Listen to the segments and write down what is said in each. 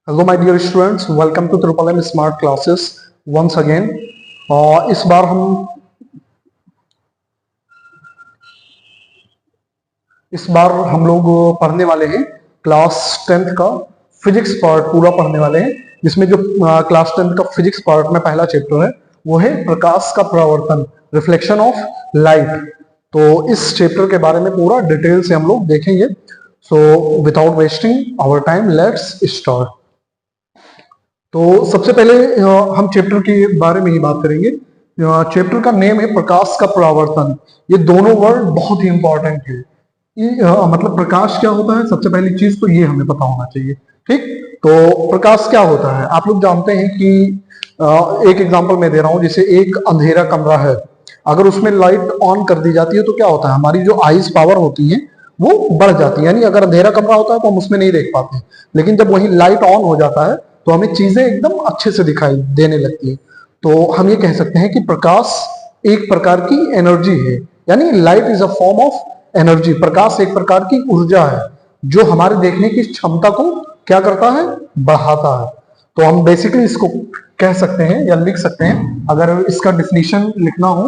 Hello my dear students, welcome to triple M smart classes once again. इस बार हम लोग पढ़ने वाले हैं क्लास 10th का फिजिक्स पार्ट पूरा पढ़ने वाले हैं, जिसमें जो क्लास 10th का फिजिक्स पार्ट में पहला चैप्टर है वो है प्रकाश का परावर्तन, रिफ्लेक्शन ऑफ लाइट। तो इस चैप्टर के बारे में पूरा डिटेल से हम लोग देखेंगे। So without wasting our time let's start. तो सबसे पहले हम चैप्टर के बारे में ही बात करेंगे। चैप्टर का नेम है प्रकाश का परावर्तन। ये दोनों वर्ड बहुत ही इंपॉर्टेंट है। मतलब प्रकाश क्या होता है, सबसे पहली चीज तो ये हमें पता होना चाहिए। ठीक, तो प्रकाश क्या होता है आप लोग जानते हैं कि एक एग्जांपल मैं दे रहा हूं। जैसे एक अंधेरा कमरा है, अगर उसमें लाइट ऑन कर दी जाती है तो क्या होता है, हमारी जो आईज पावर होती है वो बढ़ जाती है। यानी अगर अंधेरा कमरा होता है तो हम उसमें नहीं देख पाते, लेकिन जब वही लाइट ऑन हो जाता है तो हमें चीजें एकदम अच्छे से दिखाई देने लगती है। तो हम ये कह सकते हैं कि प्रकाश एक प्रकार की एनर्जी है, यानी light is a form of energy. प्रकाश एक प्रकार की ऊर्जा है जो हमारे देखने की क्षमता को क्या करता है, बढ़ाता है। तो हम बेसिकली इसको कह सकते हैं या लिख सकते हैं, अगर इसका डिफिनीशन लिखना हो,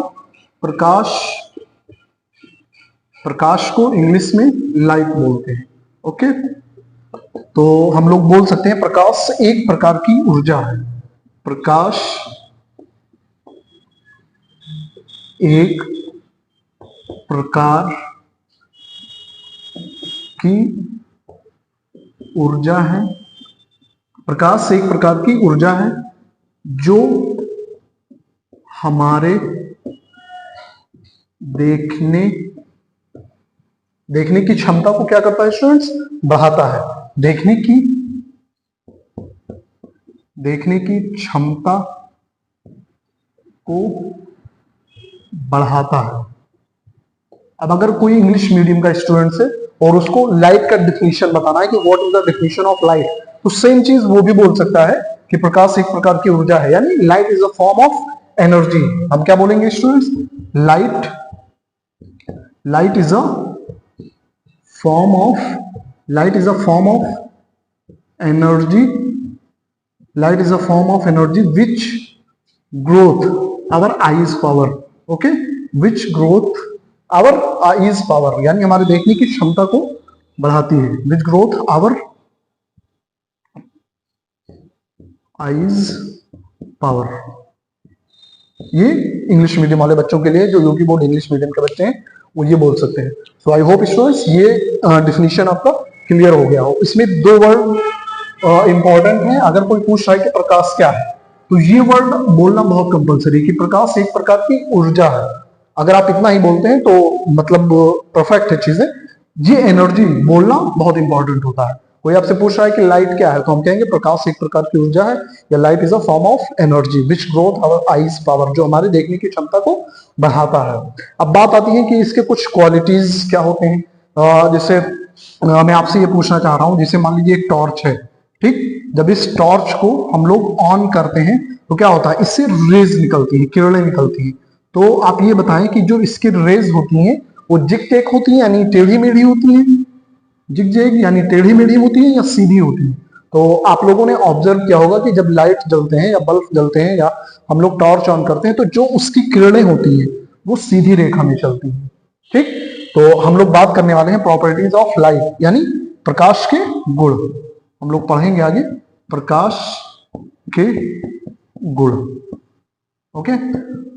प्रकाश को इंग्लिश में लाइट बोलते हैं। ओके, तो हम लोग बोल सकते हैं प्रकाश एक प्रकार की ऊर्जा है। प्रकाश एक प्रकार की ऊर्जा है। प्रकाश एक प्रकार की ऊर्जा है जो हमारे देखने की क्षमता को क्या करता है स्टूडेंट्स, बढ़ाता है। देखने की क्षमता को बढ़ाता है। अब अगर कोई इंग्लिश मीडियम का स्टूडेंट है और उसको लाइट का डिफिनीशन बताना है कि what is the definition of light, तो सेम चीज वो भी बोल सकता है कि प्रकाश एक प्रकार की ऊर्जा है, यानी light is a form of energy. हम क्या बोलेंगे students, light is a form of energy. Light is a form of energy which growth our eyes power. Okay, which growth our eyes power, यानी हमारे देखने की क्षमता को बढ़ाती है। Which growth our eyes power. ये इंग्लिश मीडियम वाले बच्चों के लिए, जो यूपी बोर्ड इंग्लिश मीडियम के बच्चे हैं, वो ये बोल सकते हैं। सो आई होप स्टूडेंट्स ये डिफिनीशन आपका क्लियर हो गया हो। इसमें दो वर्ड इंपॉर्टेंट है। अगर कोई पूछ रहा है कि प्रकाश क्या है, तो ये वर्ड बोलना बहुत कंपलसरी है कि प्रकाश एक प्रकार की ऊर्जा है। अगर आप इतना ही बोलते हैं तो मतलब परफेक्ट है चीजें। ये एनर्जी बोलना बहुत इंपॉर्टेंट होता है। कोई आपसे पूछ रहा है कि लाइट क्या है, तो हम कहेंगे प्रकाश एक प्रकार की ऊर्जा है, या light is a form of energy which growth our eyes power, जो हमारे देखने की क्षमता को बढ़ाता है। अब बात आती है कि इसके कुछ क्वालिटीज क्या होते हैं। जैसे मैं आपसे ये पूछना चाह रहा हूं, जैसे मान लीजिए एक टॉर्च है। ठीक, जब इस टॉर्च को हम लोग ऑन करते हैं तो क्या होता है, इससे रेज निकलती है, किरणें निकलती हैं। तो आप ये बताएं कि जो इसकी रेज होती हैं वो जिग जैग होती हैं यानी टेढ़ी मेढ़ी होती हैं, जिग जैग यानी टेढ़ी मेढ़ी होती है, या सीधी होती है। तो आप लोगों ने ऑब्जर्व किया होगा कि जब लाइट जलते हैं या बल्ब जलते हैं या हम लोग टॉर्च ऑन करते हैं तो जो उसकी किरणें होती हैं वो सीधी रेखा में चलती हैं। ठीक, तो हम लोग बात करने वाले हैं प्रॉपर्टीज ऑफ लाइट, यानी प्रकाश के गुण। हम लोग पढ़ेंगे आगे प्रकाश के गुण। ओके,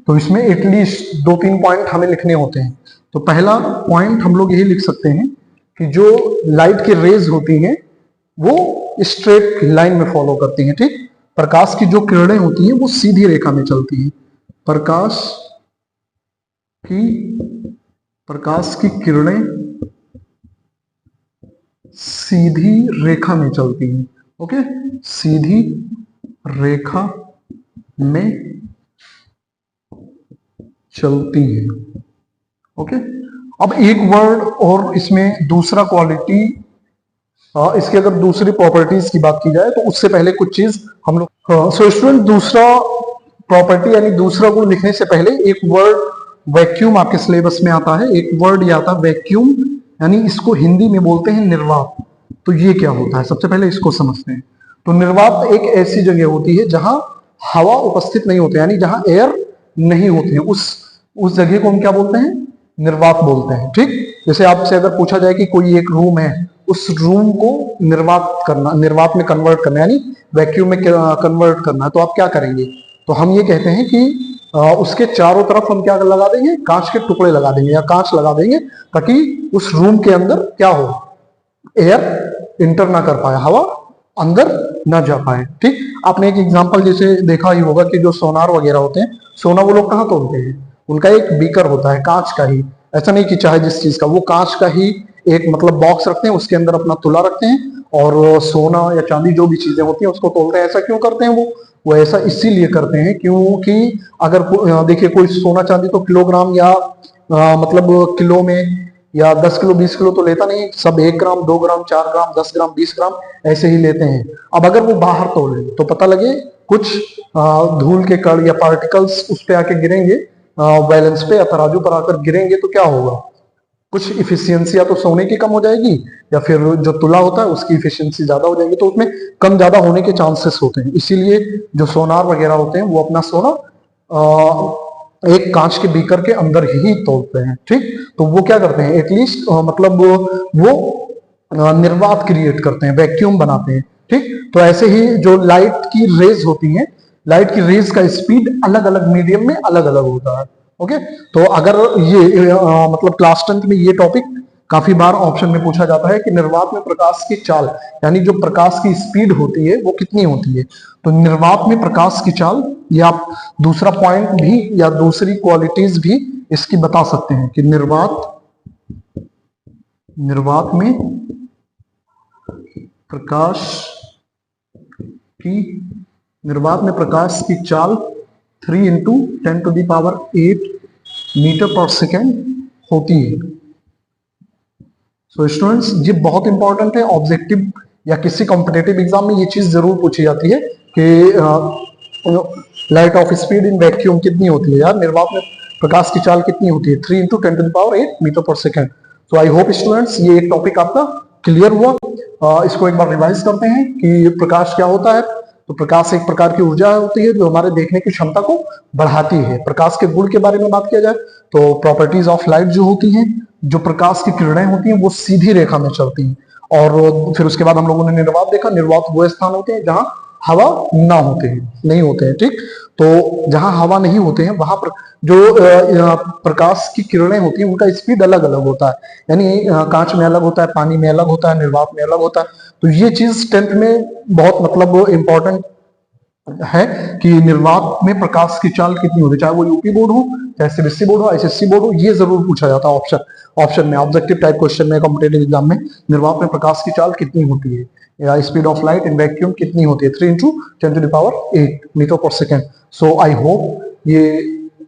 तो इसमें एटलीस्ट 2-3 पॉइंट हमें लिखने होते हैं। तो पहला पॉइंट हम लोग यही लिख सकते हैं कि जो लाइट की रेज होती हैं वो स्ट्रेट लाइन में फॉलो करती हैं। ठीक, प्रकाश की जो किरणें होती हैं वो सीधी रेखा में चलती हैं। प्रकाश की किरणें सीधी रेखा में चलती हैं। ओके, सीधी रेखा में चलती है। ओके, अब एक वर्ड और इसमें दूसरा क्वालिटी, इसकी अगर दूसरी प्रॉपर्टीज की बात की जाए तो उससे पहले कुछ चीज हम लोग सो स्टूडेंट, दूसरा प्रॉपर्टी यानी दूसरा गुण लिखने से पहले एक वर्ड वैक्यूम आपके सिलेबस में आता है। एक वर्ड ये आता है वैक्यूम, यानी इसको हिंदी में बोलते हैं निर्वात। तो ये क्या होता है, सबसे पहले इसको समझते हैं। तो निर्वात एक ऐसी जगह होती है जहां हवा उपस्थित नहीं होती, यानी जहां एयर नहीं होते हैं, उस जगह को हम क्या बोलते हैं? निर्वात बोलते हैं। ठीक, जैसे आपसे अगर पूछा जाए कि कोई एक रूम है, उस रूम को निर्वात में कन्वर्ट करना, यानी वैक्यूम में कन्वर्ट करना, तो आप क्या करेंगे? तो हम ये कहते हैं कि उसके चारों तरफ हम क्या लगा देंगे? कांच के टुकड़े लगा देंगे या कांच लगा देंगे, ताकि उस रूम के अंदर क्या हो? एयर इंटर ना कर पाए, हवा अंदर ना जा पाए। ठीक, आपने एक एग्जांपल जैसे देखा ही होगा कि जो सोनार वगैरह होते हैं, सोना वो लोग कहाँ तोलते हैं? उनका एक बीकर होता है कांच का ही, ऐसा नहीं कि चाहे जिस चीज का, वो कांच का ही एक मतलब बॉक्स रखते हैं, उसके अंदर अपना तुला रखते हैं और सोना या चांदी जो भी चीजें होती हैं उसको तोलते हैं। ऐसा क्यों करते हैं? वो ऐसा इसीलिए करते हैं क्योंकि अगर देखिए कोई सोना चांदी तो किलोग्राम या मतलब किलो में या 10 किलो 20 किलो तो लेता नहीं, सब 1 ग्राम 2 ग्राम 4 ग्राम 10 ग्राम 20 ग्राम ऐसे ही लेते हैं। अब अगर वो बाहर तोले तो पता लगे कुछ धूल के कण या पार्टिकल्स उस पे आके गिरेंगे, बैलेंस पे या तराजू पर आकर गिरेंगे, तो क्या होगा? कुछ इफिशियंसी या तो सोने की कम हो जाएगी, या फिर जो तुला होता है उसकी इफिशियंसी ज्यादा हो जाएगी, तो उसमें कम ज्यादा होने के चांसेस होते हैं। इसीलिए जो सोनार वगैरह होते हैं वो अपना सोना एक कांच के बीकर के अंदर ही तोलते हैं। ठीक, तो वो क्या करते हैं? एटलीस्ट मतलब वो निर्वात क्रिएट करते हैं, वैक्यूम बनाते हैं। ठीक, तो ऐसे ही जो लाइट की रेज होती हैं, लाइट की रेज का स्पीड अलग अलग मीडियम में अलग अलग होता है। ओके, तो अगर ये मतलब क्लास 10th में ये टॉपिक काफी बार ऑप्शन में पूछा जाता है कि निर्वात में प्रकाश की चाल, यानी जो प्रकाश की स्पीड होती है वो कितनी होती है। तो निर्वात में प्रकाश की चाल, ये आप दूसरा पॉइंट भी या दूसरी क्वालिटीज भी इसकी बता सकते हैं कि निर्वात में प्रकाश की चाल 3 × 10⁸ मीटर पर सेकेंड होती है। सो स्टूडेंट्स, ये बहुत इंपॉर्टेंट है। ऑब्जेक्टिव या किसी कॉम्पिटेटिव एग्जाम में ये चीज जरूर पूछी जाती है कि light of speed in vacuum कितनी होती है, यार निर्वात में प्रकाश की चाल कितनी होती है? 3 × 10⁸ मीटर पर सेकेंड। तो आई होप स्टूडेंट्स ये एक टॉपिक आपका क्लियर हुआ। इसको एक बार रिवाइज करते हैं कि प्रकाश क्या होता है। तो प्रकाश एक प्रकार की ऊर्जा होती है जो हमारे देखने की क्षमता को बढ़ाती है। प्रकाश के गुण के बारे में बात किया जाए तो प्रॉपर्टीज ऑफ लाइट जो होती हैं, जो प्रकाश की किरणें होती हैं वो सीधी रेखा में चलती हैं। और फिर उसके बाद हम लोगों ने निर्वात देखा। निर्वात वो स्थान होते हैं जहां हवा नहीं होते हैं। ठीक, तो जहां हवा नहीं होते हैं वहां पर जो प्रकाश की किरणें होती हैं उनका स्पीड अलग अलग होता है, यानी कांच में अलग होता है, पानी में अलग होता है, निर्वात में अलग होता है। तो ये चीज 10th में बहुत मतलब इंपॉर्टेंट है कि निर्वात में प्रकाश की चाल कितनी होती है, चाहे वो यूपी बोर्ड हो, चाहे सीबीएसई बोर्ड हो, आईसीएसई बोर्ड हो, ये जरूर पूछा जाता है ऑप्शन में, ऑब्जेक्टिव टाइप क्वेश्चन में, कॉम्पिटेटिव एग्जाम में। निर्वात में प्रकाश की चाल कितनी होती है या speed of light in vacuum कितनी होती है? 3 × 10⁸ मीटर पर सेकेंड। सो आई होप ये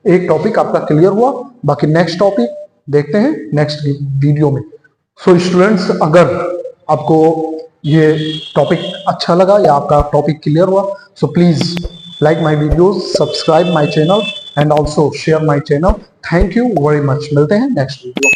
एक टॉपिक आपका क्लियर हुआ। बाकी नेक्स्ट टॉपिक देखते हैं नेक्स्ट वीडियो में। सो स्टूडेंट्स, अगर आपको ये टॉपिक अच्छा लगा या आपका टॉपिक क्लियर हुआ, so please like my videos, subscribe my channel and also share my channel. Thank you very much. मिलते हैं नेक्स्ट वीडियो।